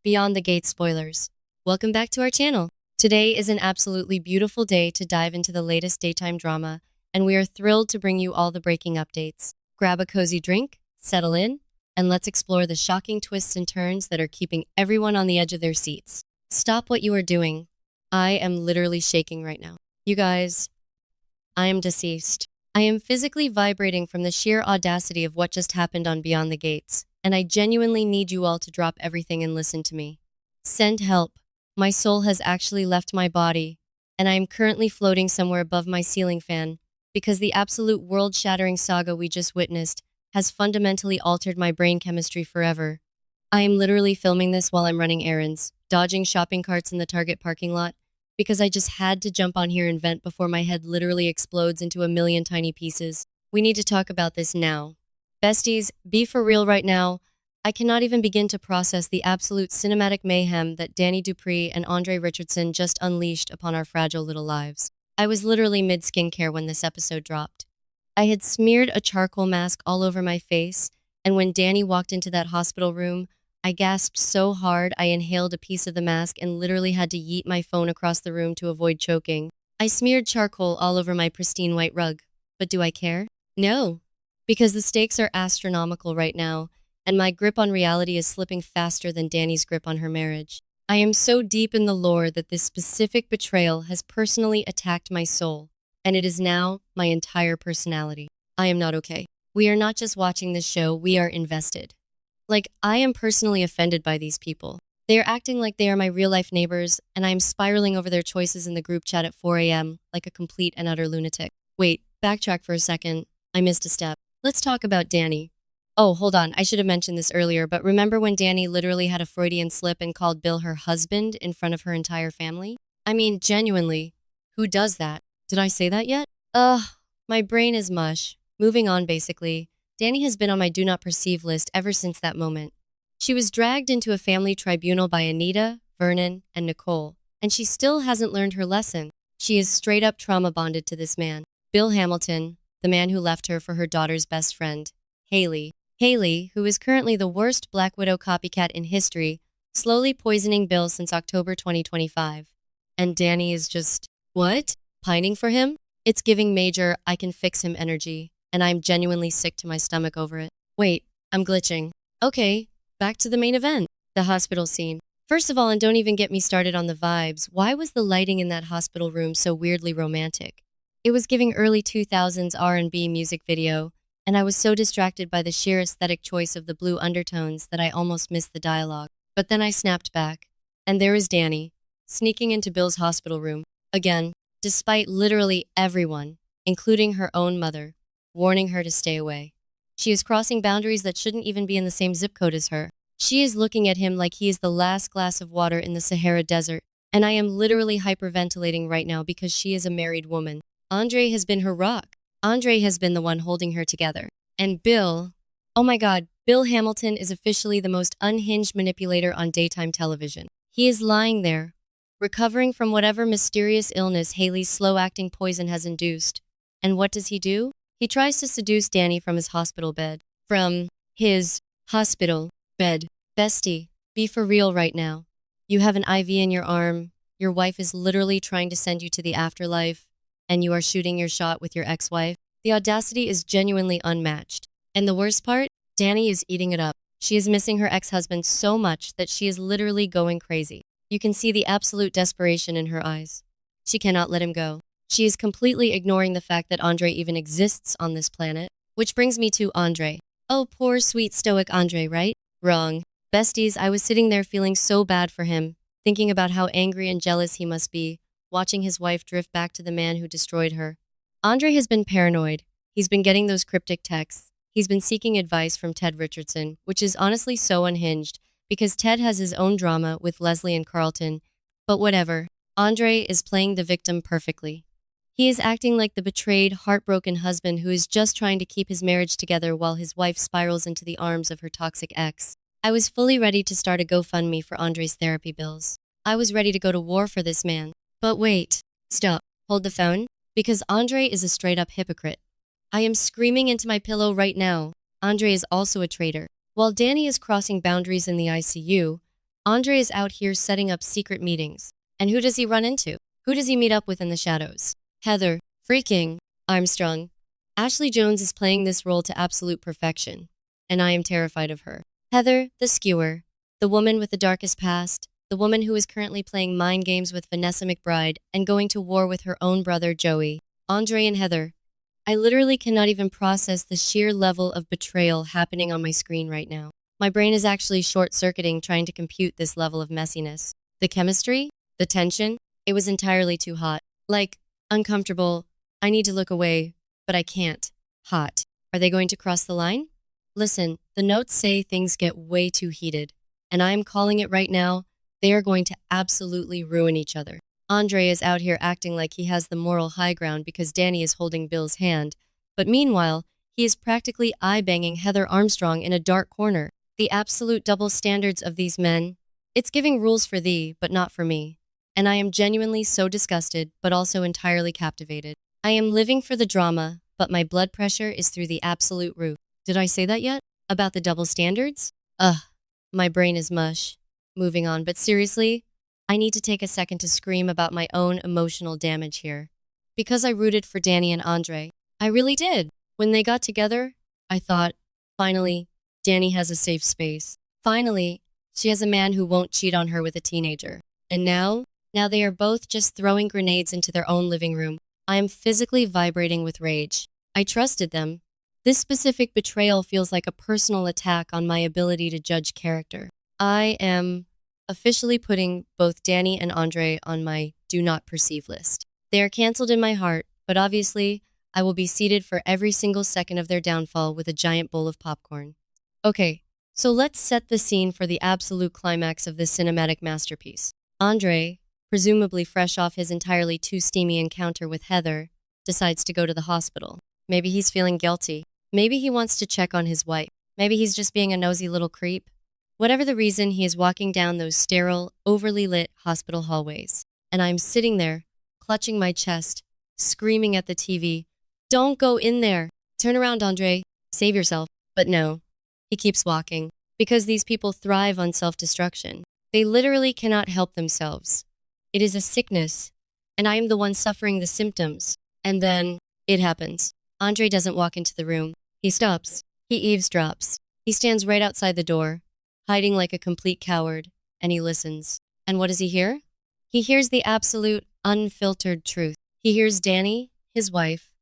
Beyond the Gate spoilers. Welcome back to our channel. Today is an absolutely beautiful day to dive into the latest daytime drama, and we are thrilled to bring you all the breaking updates. Grab a cozy drink, settle in, and let's explore the shocking twists and turns that are keeping everyone on the edge of their seats. Stop what you are doing. I am literally shaking right now. You guys, I am deceased. I am physically vibrating from the sheer audacity of what just happened on Beyond the Gates, and I genuinely need you all to drop everything and listen to me. Send help. My soul has actually left my body, and I am currently floating somewhere above my ceiling fan, because the absolute world-shattering saga we just witnessed has fundamentally altered my brain chemistry forever. I am literally filming this while I'm running errands, dodging shopping carts in the Target parking lot, because I just had to jump on here and vent before my head literally explodes into a million tiny pieces. We need to talk about this now. Besties, be for real right now. I cannot even begin to process the absolute cinematic mayhem that Dani Dupree and Andre Richardson just unleashed upon our fragile little lives. I was literally mid-skincare when this episode dropped. I had smeared a charcoal mask all over my face, and when Dani walked into that hospital room, I gasped so hard I inhaled a piece of the mask and literally had to yeet my phone across the room to avoid choking. I smeared charcoal all over my pristine white rug. But do I care? No. Because the stakes are astronomical right now, and my grip on reality is slipping faster than Dani's grip on her marriage. I am so deep in the lore that this specific betrayal has personally attacked my soul, and it is now my entire personality. I am not okay. We are not just watching this show, we are invested. Like, I am personally offended by these people. They are acting like they are my real-life neighbors, and I am spiraling over their choices in the group chat at 4 a.m. like a complete and utter lunatic. Wait, backtrack for a second. I missed a step. Let's talk about Dani. Oh, hold on, I should have mentioned this earlier, but remember when Dani literally had a Freudian slip and called Bill her husband in front of her entire family? I mean, genuinely, who does that? Did I say that yet? Ugh, my brain is mush. Moving on, basically. Dani has been on my do not perceive list ever since that moment. She was dragged into a family tribunal by Anita, Vernon, and Nicole, and she still hasn't learned her lesson. She is straight up trauma bonded to this man. Bill Hamilton, the man who left her for her daughter's best friend, Hayley. Hayley, who is currently the worst Black Widow copycat in history, slowly poisoning Bill since October 2025. And Dani is just, what? Pining for him? It's giving major, I can fix him energy, and I'm genuinely sick to my stomach over it. Wait, I'm glitching. Okay, back to the main event, the hospital scene. First of all, and don't even get me started on the vibes, why was the lighting in that hospital room so weirdly romantic? It was giving early 2000s R&B music video, and I was so distracted by the sheer aesthetic choice of the blue undertones that I almost missed the dialogue. But then I snapped back, and there is Dani, sneaking into Bill's hospital room, again, despite literally everyone, including her own mother, warning her to stay away. She is crossing boundaries that shouldn't even be in the same zip code as her. She is looking at him like he is the last glass of water in the Sahara Desert, and I am literally hyperventilating right now because she is a married woman. Andre has been her rock. Andre has been the one holding her together. And Bill, oh my god, Bill Hamilton is officially the most unhinged manipulator on daytime television. He is lying there, recovering from whatever mysterious illness Hayley's slow-acting poison has induced. And what does he do? He tries to seduce Dani from his hospital bed. From his hospital bed. Bestie, be for real right now. You have an IV in your arm. Your wife is literally trying to send you to the afterlife, and you are shooting your shot with your ex-wife. The audacity is genuinely unmatched. And the worst part? Dani is eating it up. She is missing her ex-husband so much that she is literally going crazy. You can see the absolute desperation in her eyes. She cannot let him go. She is completely ignoring the fact that Andre even exists on this planet. Which brings me to Andre. Oh, poor sweet stoic Andre, right? Wrong. Besties, I was sitting there feeling so bad for him, thinking about how angry and jealous he must be, watching his wife drift back to the man who destroyed her. Andre has been paranoid. He's been getting those cryptic texts. He's been seeking advice from Ted Richardson, which is honestly so unhinged, because Ted has his own drama with Leslie and Carlton. But whatever. Andre is playing the victim perfectly. He is acting like the betrayed, heartbroken husband who is just trying to keep his marriage together while his wife spirals into the arms of her toxic ex. I was fully ready to start a GoFundMe for Andre's therapy bills. I was ready to go to war for this man. But wait, stop, hold the phone, because Andre is a straight-up hypocrite. I am screaming into my pillow right now. Andre is also a traitor. While Dani is crossing boundaries in the ICU, Andre is out here setting up secret meetings. And who does he run into? Who does he meet up with in the shadows? Heather, freaking Armstrong. Ashley Jones is playing this role to absolute perfection, and I am terrified of her. Heather, the skewer, the woman with the darkest past, the woman who is currently playing mind games with Vanessa McBride and going to war with her own brother Joey. Andre and Heather. I literally cannot even process the sheer level of betrayal happening on my screen right now. My brain is actually short-circuiting trying to compute this level of messiness. The chemistry? The tension? It was entirely too hot. Like, uncomfortable. I need to look away, but I can't. Hot. Are they going to cross the line? Listen, the notes say things get way too heated, and I am calling it right now. They are going to absolutely ruin each other. Andre is out here acting like he has the moral high ground because Dani is holding Bill's hand, but meanwhile, he is practically eye-banging Heather Armstrong in a dark corner. The absolute double standards of these men. It's giving rules for thee, but not for me. And I am genuinely so disgusted, but also entirely captivated. I am living for the drama, but my blood pressure is through the absolute roof. Did I say that yet? About the double standards? Ugh, my brain is mush. Moving on, but seriously, I need to take a second to scream about my own emotional damage here. Because I rooted for Dani and Andre. I really did. When they got together, I thought, finally, Dani has a safe space. Finally, she has a man who won't cheat on her with a teenager. And now they are both just throwing grenades into their own living room. I am physically vibrating with rage. I trusted them. This specific betrayal feels like a personal attack on my ability to judge character. I am officially putting both Dani and Andre on my do not perceive list. They are canceled in my heart, but obviously, I will be seated for every single second of their downfall with a giant bowl of popcorn. Okay, so let's set the scene for the absolute climax of this cinematic masterpiece. Andre, presumably fresh off his entirely too steamy encounter with Heather, decides to go to the hospital. Maybe he's feeling guilty. Maybe he wants to check on his wife. Maybe he's just being a nosy little creep. Whatever the reason, he is walking down those sterile, overly lit hospital hallways. And I'm sitting there, clutching my chest, screaming at the TV, "Don't go in there! Turn around, Andre! Save yourself!" But no, he keeps walking, because these people thrive on self-destruction. They literally cannot help themselves. It is a sickness, and I am the one suffering the symptoms. And then, it happens. Andre doesn't walk into the room. He stops. He eavesdrops. He stands right outside the door, hiding like a complete coward, and he listens. And what does he hear? He hears the absolute, unfiltered truth. He hears Dani, his wife,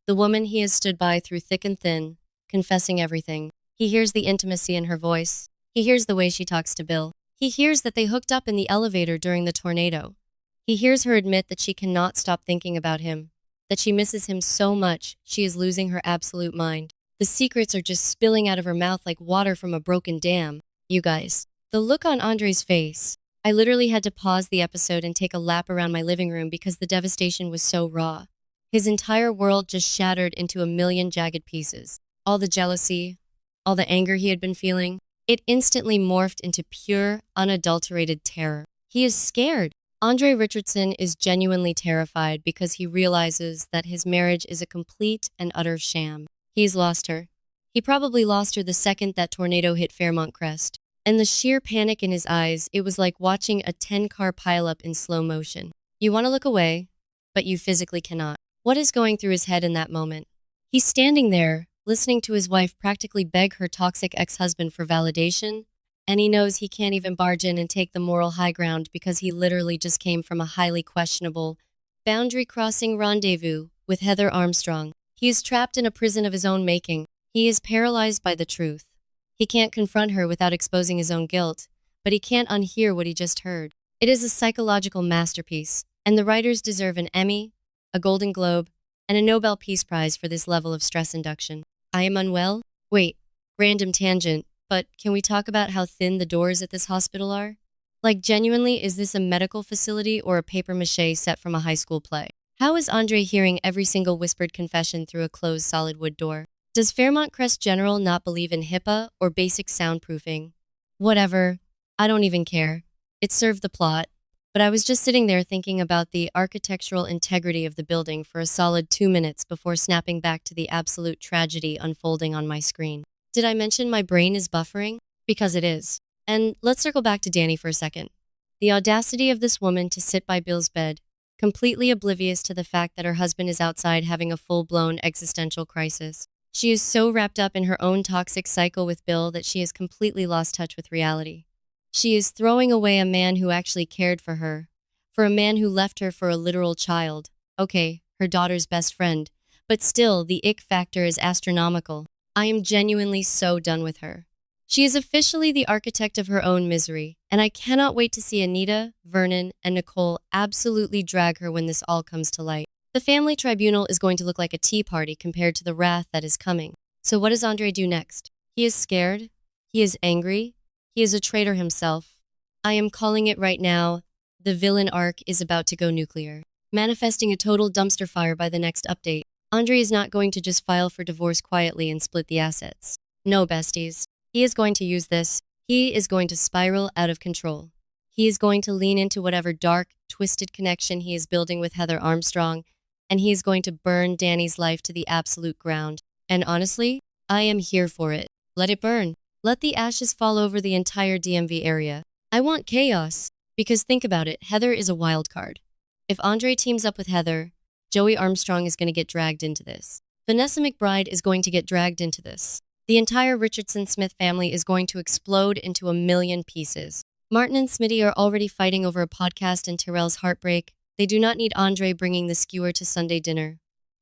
the woman he has stood by through thick and thin, confessing everything. He hears the intimacy in her voice. He hears the way she talks to Bill. He hears that they hooked up in the elevator during the tornado. He hears her admit that she cannot stop thinking about him, that she misses him so much she is losing her absolute mind. The secrets are just spilling out of her mouth like water from a broken dam. You guys, the look on Andre's face. I literally had to pause the episode and take a lap around my living room because the devastation was so raw. His entire world just shattered into a million jagged pieces. All the jealousy, all the anger he had been feeling, it instantly morphed into pure, unadulterated terror. He is scared. Andre Richardson is genuinely terrified because he realizes that his marriage is a complete and utter sham. He's lost her. He probably lost her the second that tornado hit Fairmont Crest. And the sheer panic in his eyes, it was like watching a 10-car pileup in slow motion. You want to look away, but you physically cannot. What is going through his head in that moment? He's standing there, listening to his wife practically beg her toxic ex-husband for validation, and he knows he can't even barge in and take the moral high ground because he literally just came from a highly questionable, boundary-crossing rendezvous with Heather Armstrong. He is trapped in a prison of his own making. He is paralyzed by the truth. He can't confront her without exposing his own guilt, but he can't unhear what he just heard. It is a psychological masterpiece, and the writers deserve an Emmy, a Golden Globe, and a Nobel Peace Prize for this level of stress induction. I am unwell? Wait, random tangent, but can we talk about how thin the doors at this hospital are? Like, genuinely, is this a medical facility or a papier-mâché set from a high school play? How is Andre hearing every single whispered confession through a closed solid wood door? Does Fairmont Crest General not believe in HIPAA or basic soundproofing? Whatever. I don't even care. It served the plot. But I was just sitting there thinking about the architectural integrity of the building for a solid 2 minutes before snapping back to the absolute tragedy unfolding on my screen. Did I mention my brain is buffering? Because it is. And let's circle back to Dani for a second. The audacity of this woman to sit by Bill's bed, completely oblivious to the fact that her husband is outside having a full-blown existential crisis. She is so wrapped up in her own toxic cycle with Bill that she has completely lost touch with reality. She is throwing away a man who actually cared for a man who left her for a literal child. Okay, her daughter's best friend. But still, the ick factor is astronomical. I am genuinely so done with her. She is officially the architect of her own misery, and I cannot wait to see Anita, Vernon, and Nicole absolutely drag her when this all comes to light. The family tribunal is going to look like a tea party compared to the wrath that is coming. So what does Andre do next? He is scared. He is angry. He is a traitor himself. I am calling it right now. The villain arc is about to go nuclear, manifesting a total dumpster fire by the next update. Andre is not going to just file for divorce quietly and split the assets. No, besties. He is going to use this. He is going to spiral out of control. He is going to lean into whatever dark, twisted connection he is building with Heather Armstrong, and he is going to burn Dani's life to the absolute ground. And honestly, I am here for it. Let it burn. Let the ashes fall over the entire DMV area. I want chaos. Because think about it, Heather is a wild card. If Andre teams up with Heather, Joey Armstrong is going to get dragged into this. Vanessa McBride is going to get dragged into this. The entire Richardson-Smith family is going to explode into a million pieces. Martin and Smitty are already fighting over a podcast and Terrell's heartbreak. They do not need Andre bringing the skewer to Sunday dinner.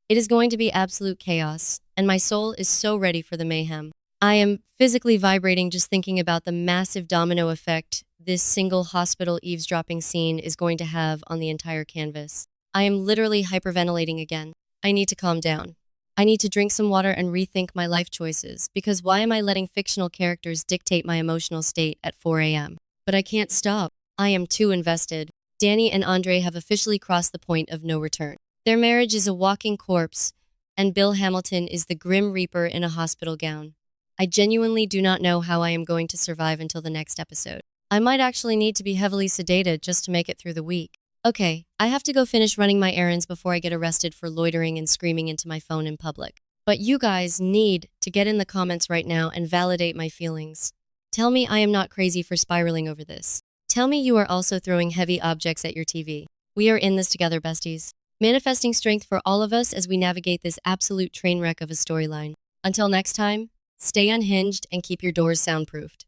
It is going to be absolute chaos, and my soul is so ready for the mayhem. I am physically vibrating just thinking about the massive domino effect this single hospital eavesdropping scene is going to have on the entire canvas. I am literally hyperventilating again. I need to calm down. I need to drink some water and rethink my life choices, because why am I letting fictional characters dictate my emotional state at 4 a.m.? But I can't stop. I am too invested. Dani and Andre have officially crossed the point of no return. Their marriage is a walking corpse, and Bill Hamilton is the Grim Reaper in a hospital gown. I genuinely do not know how I am going to survive until the next episode. I might actually need to be heavily sedated just to make it through the week. Okay, I have to go finish running my errands before I get arrested for loitering and screaming into my phone in public. But you guys need to get in the comments right now and validate my feelings. Tell me I am not crazy for spiraling over this. Tell me you are also throwing heavy objects at your TV. We are in this together, besties. Manifesting strength for all of us as we navigate this absolute train wreck of a storyline. Until next time, stay unhinged and keep your doors soundproofed.